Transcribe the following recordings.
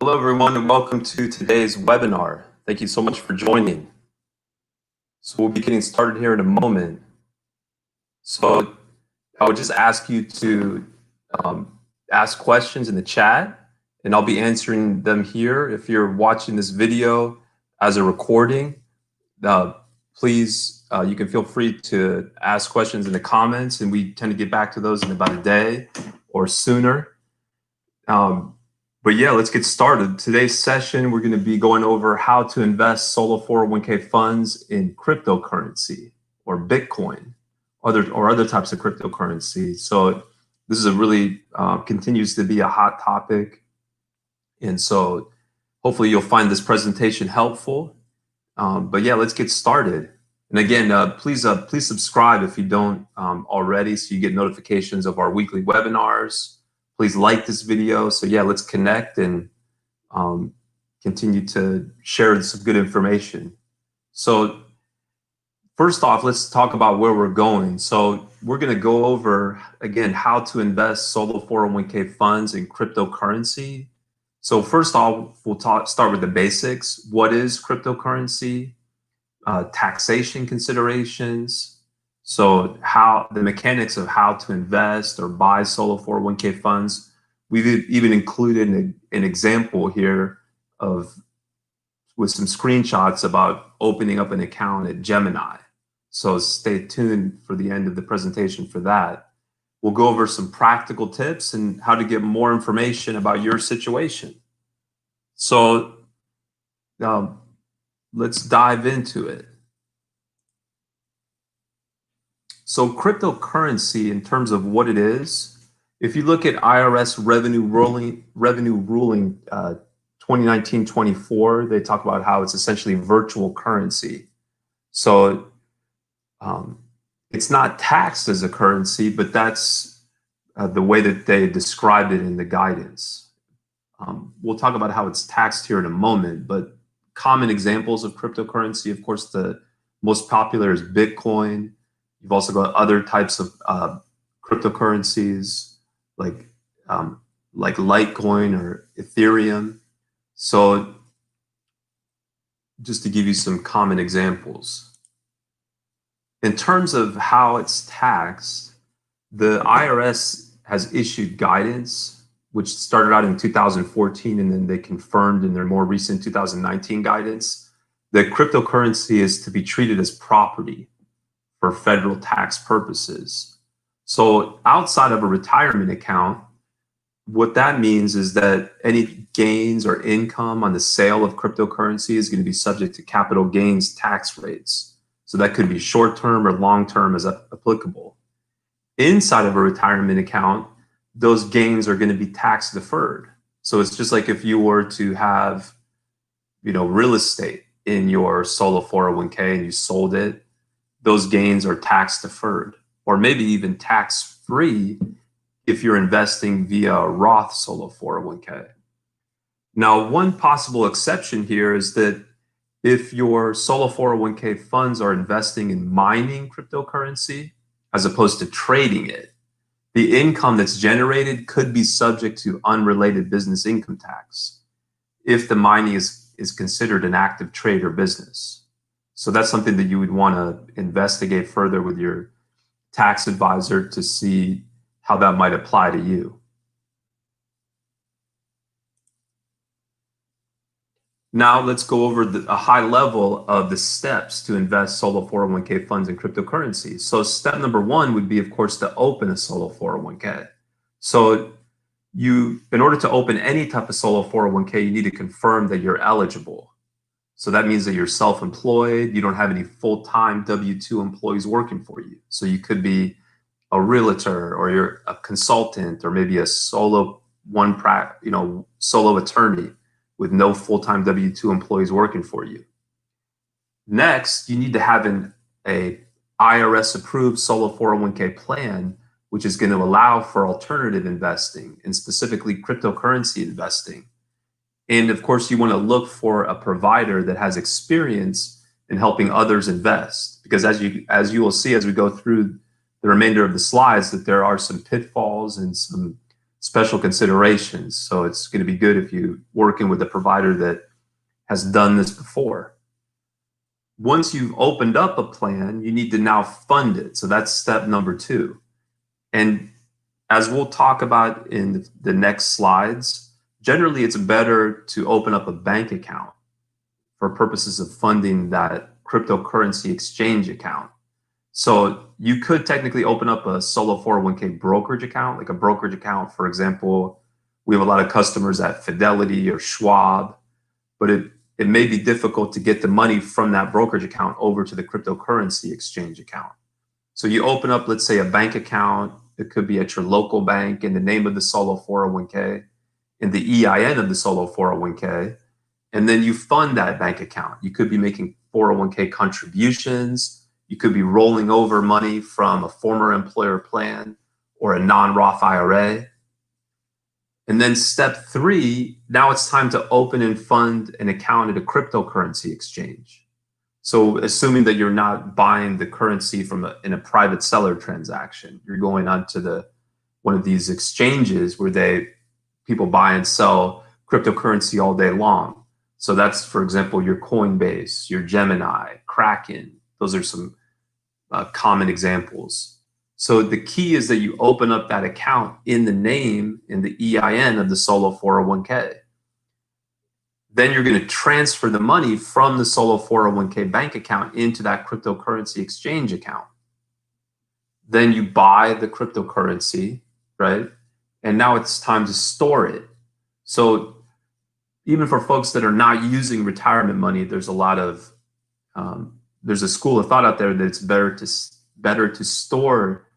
Hello, everyone, and welcome to today's webinar. Thank you so much for joining. So we'll be getting started here in a moment. So I would just ask you to ask questions in the chat, and I'll be answering them here. If you're watching this video as a recording, please, you can feel free to ask questions in the comments, and we tend to get back to those in about a day or sooner. But yeah, let's get started. Today's session, we're going to be going over how to invest solo 401k funds in cryptocurrency or Bitcoin, or other types of cryptocurrency. So this is a really continues to be a hot topic, and so hopefully you'll find this presentation helpful. But yeah, let's get started. And again, please subscribe if you don't already, so you get notifications of our weekly webinars. Please like this video. So yeah, let's connect and continue to share some good information. So first off, let's talk about where we're going. So we're going to go over, again, how to invest solo 401k funds in cryptocurrency. So first off, we'll start with the basics. What is cryptocurrency? Taxation considerations. So how the mechanics of how to invest or buy solo 401k funds. We've even included an example here with some screenshots about opening up an account at Gemini. So stay tuned for the end of the presentation for that. We'll go over some practical tips and how to get more information about your situation. So let's dive into it. So cryptocurrency, in terms of what it is, if you look at IRS revenue ruling 2019-24, they talk about how it's essentially virtual currency. So it's not taxed as a currency, but that's the way that they described it in the guidance. We'll talk about how it's taxed here in a moment, but common examples of cryptocurrency, of course, the most popular is Bitcoin. You've also got other types of cryptocurrencies like Litecoin or Ethereum. So just to give you some common examples. In terms of how it's taxed, the IRS has issued guidance, which started out in 2014, and then they confirmed in their more recent 2019 guidance that cryptocurrency is to be treated as property for federal tax purposes. So outside of a retirement account, what that means is that any gains or income on the sale of cryptocurrency is going to be subject to capital gains tax rates. So that could be short-term or long-term as applicable. Inside of a retirement account, those gains are going to be tax deferred. So it's just like if you were to have, real estate in your solo 401k and you sold it, those gains are tax deferred, or maybe even tax free if you're investing via a Roth solo 401k. Now, one possible exception here is that if your solo 401k funds are investing in mining cryptocurrency as opposed to trading it, the income that's generated could be subject to unrelated business income tax if the mining is considered an active trade or business. So that's something that you would want to investigate further with your tax advisor to see how that might apply to you. Now let's go over a high level of the steps to invest solo 401k funds in cryptocurrency. So step number one would be, of course, to open a solo 401k. So in order to open any type of solo 401k, you need to confirm that you're eligible. So that means that you're self-employed, you don't have any full-time W-2 employees working for you. So you could be a realtor, or you're a consultant, or maybe a solo attorney with no full-time W-2 employees working for you. Next, you need to have an IRS-approved solo 401k plan, which is going to allow for alternative investing, and specifically cryptocurrency investing. And of course, you want to look for a provider that has experience in helping others invest, because as you will see as we go through the remainder of the slides, that there are some pitfalls and special considerations. So it's going to be good if you're working with a provider that has done this before. Once you've opened up a plan, you need to now fund it. So that's step number 2. And as we'll talk about in the next slides, generally it's better to open up a bank account for purposes of funding that cryptocurrency exchange account. So you could technically open up a solo 401k brokerage account, like a brokerage account. For example, we have a lot of customers at Fidelity or Schwab, but it may be difficult to get the money from that brokerage account over to the cryptocurrency exchange account. So you open up, let's say, a bank account. It could be at your local bank in the name of the solo 401k, in the EIN of the solo 401k, and then you fund that bank account. You could be making 401k contributions. You could be rolling over money from a former employer plan or a non-Roth IRA. And then step 3, now it's time to open and fund an account at a cryptocurrency exchange. So assuming that you're not buying the currency in a private seller transaction, you're going onto one of these exchanges where people buy and sell cryptocurrency all day long. So that's, for example, your Coinbase, your Gemini, Kraken. Those are some common examples. So the key is that you open up that account in the name, in the EIN of the solo 401k. Then you're going to transfer the money from the solo 401k bank account into that cryptocurrency exchange account. Then you buy the cryptocurrency, right? And now it's time to store it. So even for folks that are not using retirement money, there's a school of thought out there that it's better to store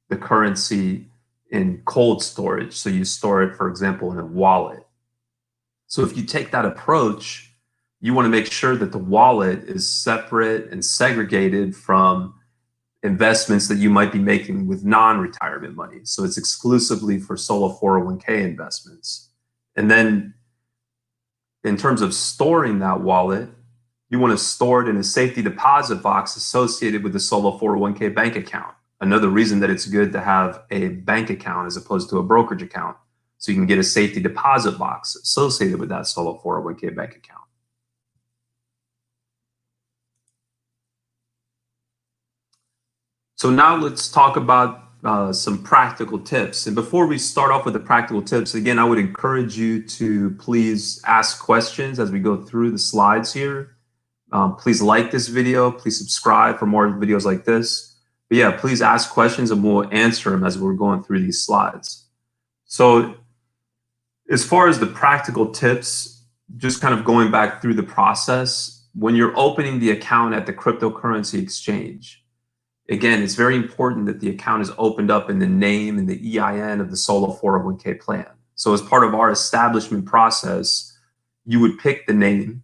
the currency in cold storage. So you store it, for example, in a wallet. So if you take that approach, you want to make sure that the wallet is separate and segregated from investments that you might be making with non-retirement money. So it's exclusively for solo 401k investments. And then in terms of storing that wallet, you want to store it in a safety deposit box associated with the solo 401k bank account. Another reason that it's good to have a bank account as opposed to a brokerage account, so you can get a safety deposit box associated with that solo 401k bank account. So now let's talk about some practical tips. And before we start off with the practical tips, again, I would encourage you to please ask questions as we go through the slides here. Please like this video. Please subscribe for more videos like this. But yeah, please ask questions and we'll answer them as we're going through these slides. So as far as the practical tips, just kind of going back through the process, when you're opening the account at the cryptocurrency exchange, again, it's very important that the account is opened up in the name and the EIN of the solo 401k plan. So as part of our establishment process, you would pick the name,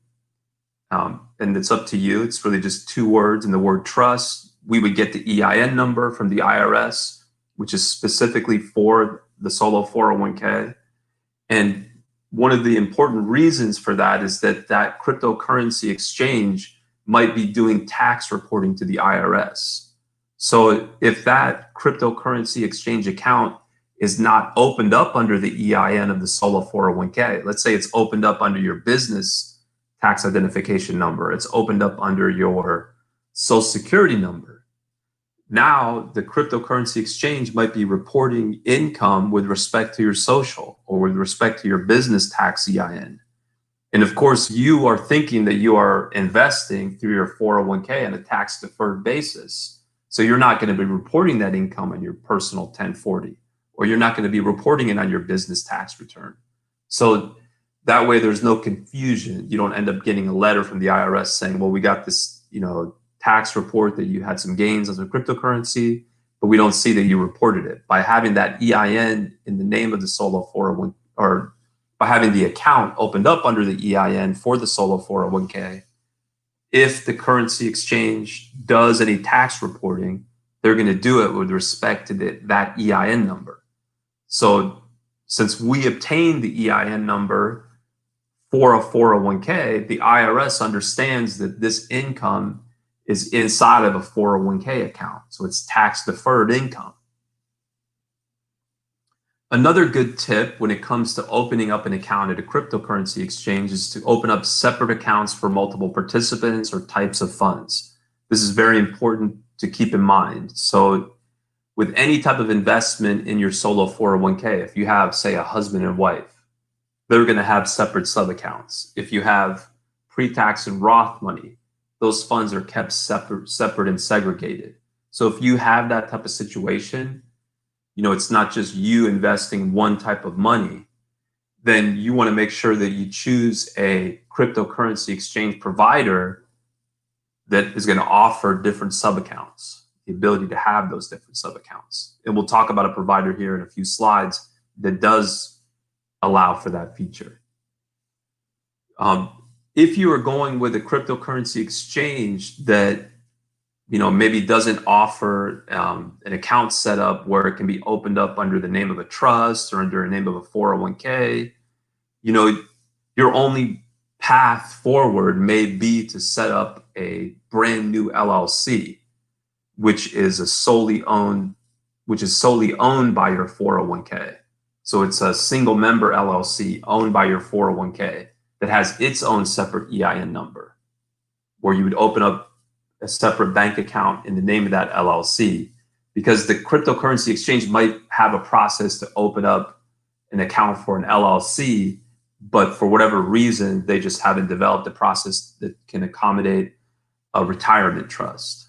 and it's up to you. It's really just 2 words and the word trust. We would get the EIN number from the IRS, which is specifically for the solo 401k. And one of the important reasons for that is that cryptocurrency exchange might be doing tax reporting to the IRS. So if that cryptocurrency exchange account is not opened up under the EIN of the solo 401k, let's say it's opened up under your business tax identification number, it's opened up under your social security number. Now the cryptocurrency exchange might be reporting income with respect to your social or with respect to your business tax EIN. And of course, you are thinking that you are investing through your 401k on a tax deferred basis. So you're not going to be reporting that income on your personal 1040, or you're not going to be reporting it on your business tax return. So that way there's no confusion. You don't end up getting a letter from the IRS saying, well, we got this, tax report that you had some gains on a cryptocurrency, but we don't see that you reported it. By having that EIN in the name of the solo 401, or by having the account opened up under the EIN for the solo 401k, if the currency exchange does any tax reporting, they're going to do it with respect to that EIN number. So since we obtained the EIN number for a 401k, the IRS understands that this income is inside of a 401k account. So it's tax deferred income. Another good tip when it comes to opening up an account at a cryptocurrency exchange is to open up separate accounts for multiple participants or types of funds. This is very important to keep in mind. So with any type of investment in your solo 401k, if you have, say, a husband and wife, they're going to have separate sub accounts. If you have pre-tax and Roth money, those funds are kept separate and segregated. So if you have that type of situation, it's not just you investing one type of money, then you want to make sure that you choose a cryptocurrency exchange provider that is going to offer different sub accounts, the ability to have those different sub accounts. And we'll talk about a provider here in a few slides that does allow for that feature. If you are going with a cryptocurrency exchange that maybe doesn't offer an account setup where it can be opened up under the name of a trust or under a name of a 401k, your only path forward may be to set up a brand new LLC, which is solely owned by your 401k. So it's a single member LLC owned by your 401k that has its own separate EIN number, where you would open up a separate bank account in the name of that LLC, because the cryptocurrency exchange might have a process to open up an account for an LLC, but for whatever reason, they just haven't developed a process that can accommodate a retirement trust.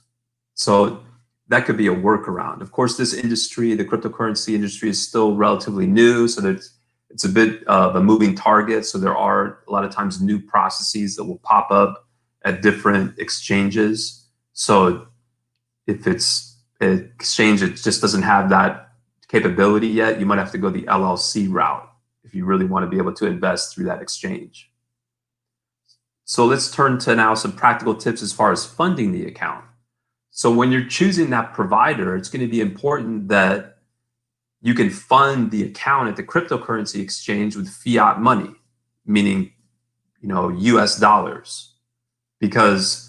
So that could be a workaround. Of course, this industry, the cryptocurrency industry, is still relatively new, so that it's a bit of a moving target. So there are a lot of times new processes that will pop up at different exchanges. So if it's an exchange that just doesn't have that capability yet, you might have to go the LLC route if you really want to be able to invest through that exchange. So let's turn to now some practical tips as far as funding the account. So when you're choosing that provider, it's going to be important that you can fund the account at the cryptocurrency exchange with fiat money, meaning, US dollars. Because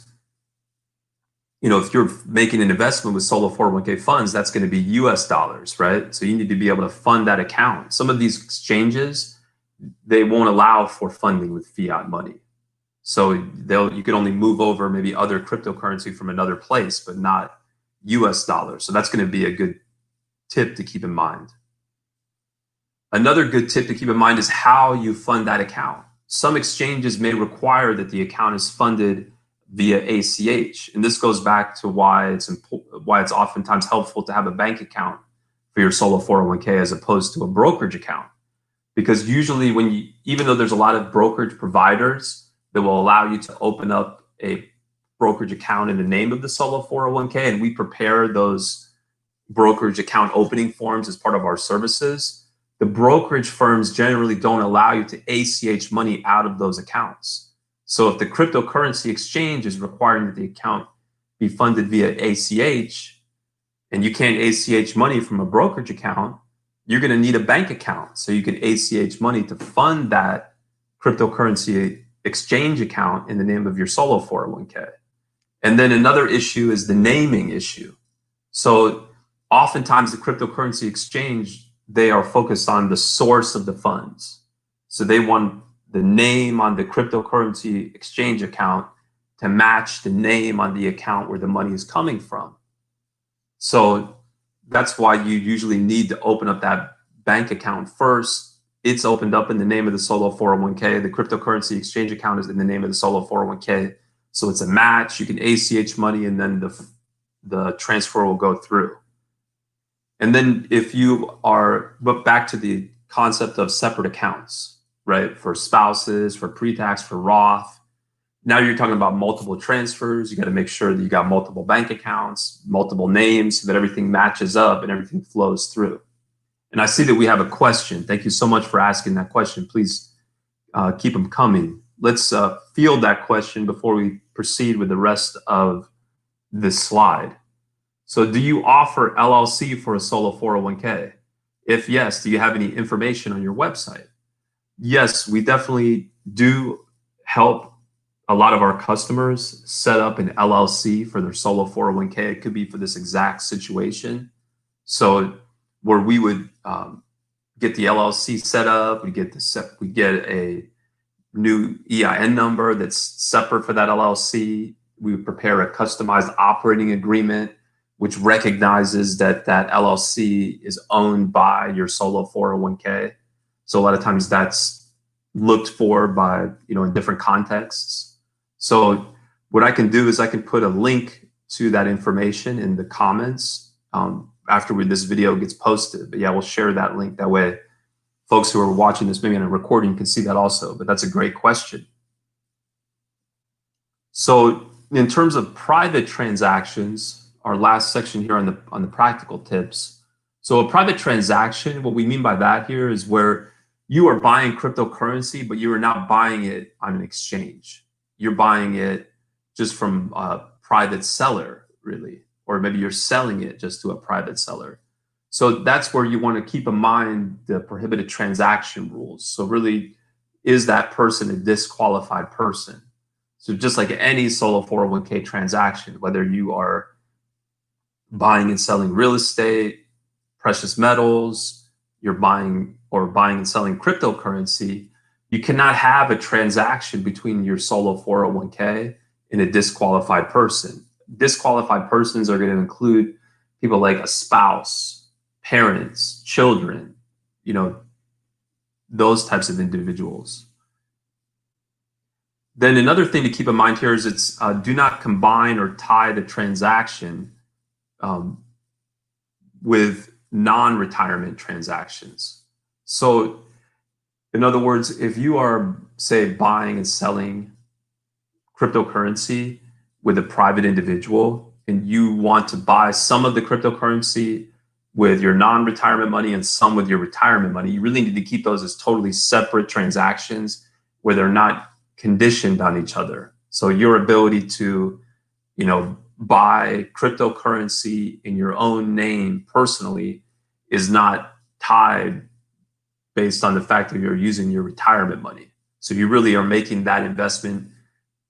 if you're making an investment with solo 401k funds, that's going to be US dollars, right? So you need to be able to fund that account. Some of these exchanges, they won't allow for funding with fiat money. So you can only move over maybe other cryptocurrency from another place, but not US dollars. So that's going to be a good tip to keep in mind. Another good tip to keep in mind is how you fund that account. Some exchanges may require that the account is funded via ACH. And this goes back to why it's oftentimes helpful to have a bank account for your solo 401k as opposed to a brokerage account. Because usually even though there's a lot of brokerage providers that will allow you to open up a brokerage account in the name of the solo 401k, and we prepare those brokerage account opening forms as part of our services, the brokerage firms generally don't allow you to ACH money out of those accounts. So if the cryptocurrency exchange is requiring that the account be funded via ACH, and you can't ACH money from a brokerage account, you're going to need a bank account so you can ACH money to fund that cryptocurrency exchange account in the name of your solo 401k. And then another issue is the naming issue. So oftentimes the cryptocurrency exchange, they are focused on the source of the funds. So they want the name on the cryptocurrency exchange account to match the name on the account where the money is coming from. So that's why you usually need to open up that bank account first. It's opened up in the name of the solo 401k. The cryptocurrency exchange account is in the name of the solo 401k. So it's a match. You can ACH money, and then the transfer will go through. And then but back to the concept of separate accounts, right? For spouses, for pre-tax, for Roth. Now you're talking about multiple transfers. You got to make sure that you got multiple bank accounts, multiple names, so that everything matches up and everything flows through. And I see that we have a question. Thank you so much for asking that question. Please keep them coming. Let's field that question before we proceed with the rest of this slide. So do you offer LLC for a solo 401k? If yes, do you have any information on your website? Yes, we definitely do help a lot of our customers set up an LLC for their solo 401k. It could be for this exact situation. So where we would get the LLC set up. We get a new EIN number that's separate for that LLC. We prepare a customized operating agreement, which recognizes that that LLC is owned by your solo 401k. So a lot of times that's looked for by, in different contexts. So what I can do is I can put a link to that information in the comments after this video gets posted. But yeah, we'll share that link. That way folks who are watching this maybe on a recording can see that also. But that's a great question. So in terms of private transactions, our last section here on the practical tips. So a private transaction, what we mean by that here is where you are buying cryptocurrency, but you are not buying it on an exchange. You're buying it just from a private seller, really, or maybe you're selling it just to a private seller. So that's where you want to keep in mind the prohibited transaction rules. So really, is that person a disqualified person? So just like any solo 401k transaction, whether you are buying and selling real estate, precious metals, you're buying and selling cryptocurrency, you cannot have a transaction between your solo 401k and a disqualified person. Disqualified persons are going to include people like a spouse, parents, children, those types of individuals. Then another thing to keep in mind here is do not combine or tie the transaction with non-retirement transactions. So in other words, if you are, say, buying and selling cryptocurrency with a private individual and you want to buy some of the cryptocurrency with your non-retirement money and some with your retirement money, you really need to keep those as totally separate transactions where they're not conditioned on each other. So your ability to, buy cryptocurrency in your own name personally is not tied based on the fact that you're using your retirement money. So you really are making that investment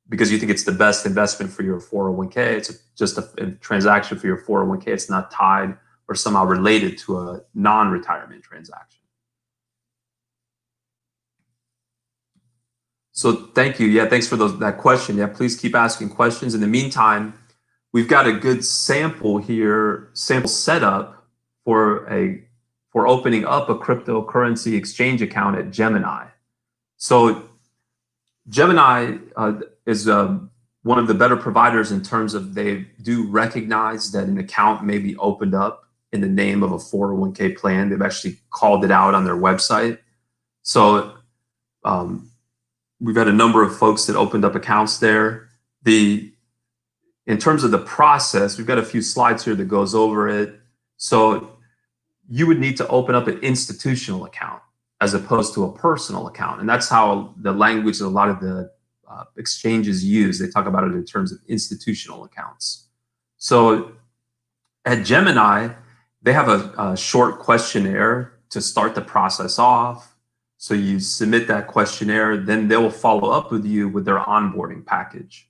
because you think it's the best investment for your 401k. It's just a transaction for your 401k. It's not tied or somehow related to a non-retirement transaction. So thank you. Yeah, thanks for that question. Yeah, please keep asking questions. In the meantime, we've got a good sample setup for opening up a cryptocurrency exchange account at Gemini. So Gemini is one of the better providers in terms of they do recognize that an account may be opened up in the name of a 401k plan. They've actually called it out on their website. So we've had a number of folks that opened up accounts there. In terms of the process, we've got a few slides here that goes over it. So you would need to open up an institutional account as opposed to a personal account. And that's how the language that a lot of the exchanges use. They talk about it in terms of institutional accounts. So at Gemini, they have a short questionnaire to start the process off. So you submit that questionnaire, then they will follow up with you with their onboarding package.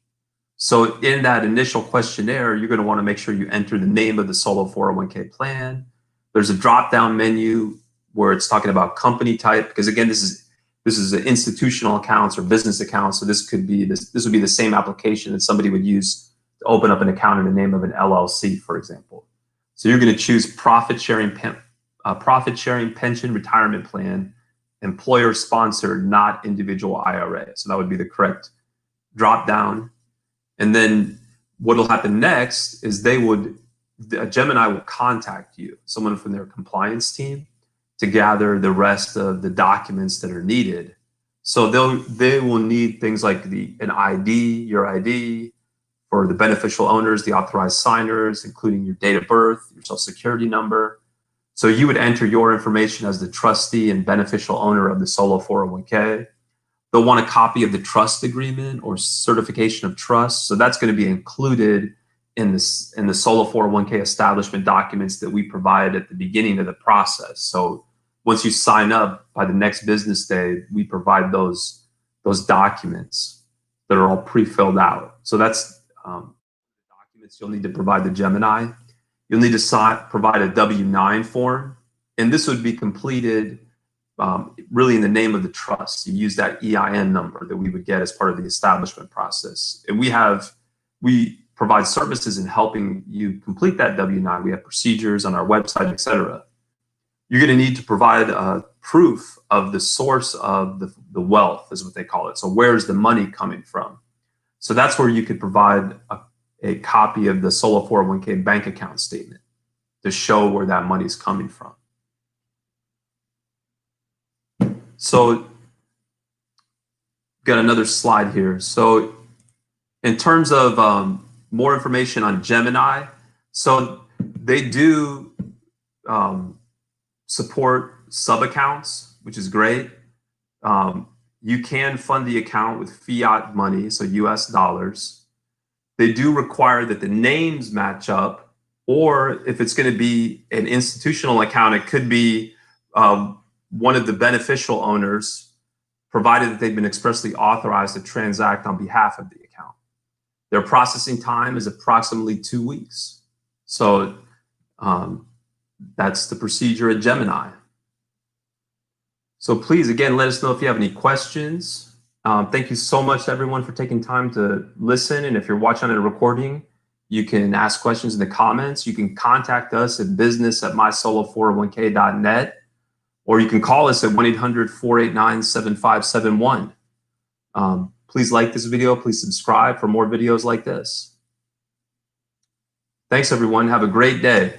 So in that initial questionnaire, you're going to want to make sure you enter the name of the solo 401k plan. There's a drop-down menu where it's talking about company type, because again, this is an institutional accounts or business accounts. So this would be the same application that somebody would use to open up an account in the name of an LLC, for example. So you're going to choose profit sharing pension retirement plan, employer sponsored, not individual IRA. So that would be the correct drop down. And then what will happen next is Gemini will contact you, someone from their compliance team, to gather the rest of the documents that are needed. So they will need things like an ID, your ID, for the beneficial owners, the authorized signers, including your date of birth, your social security number. So you would enter your information as the trustee and beneficial owner of the solo 401k. They'll want a copy of the trust agreement or certification of trust. So that's going to be included in the solo 401k establishment documents that we provide at the beginning of the process. So once you sign up, by the next business day, we provide those documents that are all pre-filled out. So that's documents you'll need to provide to Gemini. You'll need to provide a W-9 form, and this would be completed really in the name of the trust. You use that EIN number that we would get as part of the establishment process. And we provide services in helping you complete that W-9. We have procedures on our website, et cetera. You're going to need to provide proof of the source of the wealth, is what they call it. So where's the money coming from? So that's where you could provide a copy of the Solo 401k bank account statement to show where that money is coming from. So got another slide here. So in terms of more information on Gemini, so they do support sub-accounts, which is great. You can fund the account with fiat money, so US dollars. They do require that the names match up, or if it's going to be an institutional account, it could be one of the beneficial owners, provided that they've been expressly authorized to transact on behalf of the account. Their processing time is approximately 2 weeks. So that's the procedure at Gemini. So please, again, let us know if you have any questions. Thank you so much to everyone for taking time to listen. And if you're watching a recording, you can ask questions in the comments. You can contact us at business@mysolo401k.net, or you can call us at 1-800-489-7571. Please like this video. Please subscribe for more videos like this. Thanks, everyone. Have a great day.